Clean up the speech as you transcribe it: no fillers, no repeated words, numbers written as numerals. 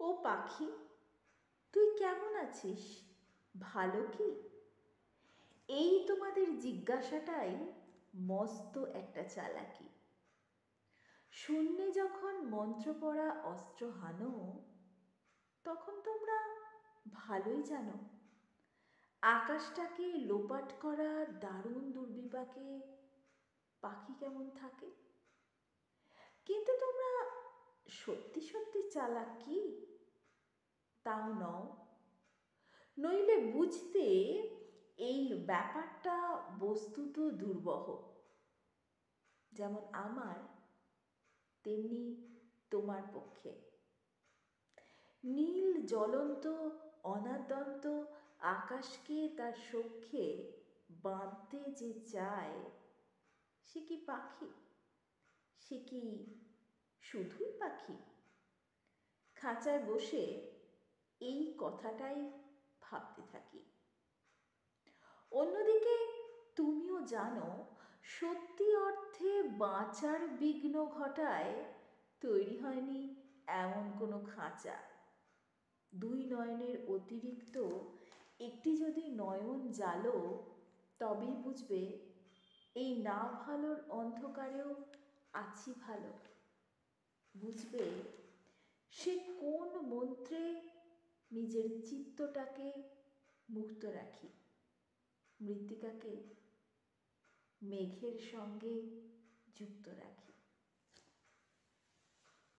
ও পাখি, তুই কেমন আছিস? ভালো কি? এই তোমাদের জিজ্ঞাসাটাই মস্ত একটা চালাকি। শূন্যে যখন মন্ত্র পড়া অস্ত্র হানো, তখন তোমরা ভালোই জানো আকাশটাকে লোপাট করা দারুণ দুর্বিপাকে পাখি কেমন থাকে। কিন্তু তোমরা সত্যি সত্যি চালাক কি? তাও নও। নইলে বুঝতে এই ব্যাপারটা বস্তুত দুর্বহ। যেমন আমার, তেমনি তোমার পক্ষে। নীল জ্বলন্ত অনাদ্যন্ত আকাশকে তার সখ্যে বাঁধতে যে চায়, সে কি পাখি? সে কি শুধুই পাখি? খাঁচায় বসে এই কথাটাই ভাবতে থাকি। অন্যদিকে তুমিও জানো, সত্যি অর্থে বাঁচার বিঘ্ন ঘটায় তৈরি হয়নি এমন কোনো খাঁচা। দুই নয়নের অতিরিক্ত একটি যদি নয়ন জ্বালো, তবেই বুঝবে এই না ভালোর অন্ধকারেও আছি ভালো। বুঝবে সে কোন মন্ত্রে নিজের চিত্তটাকে মুক্ত রাখি, মৃত্তিকাকে মেঘের সঙ্গে যুক্ত রাখি।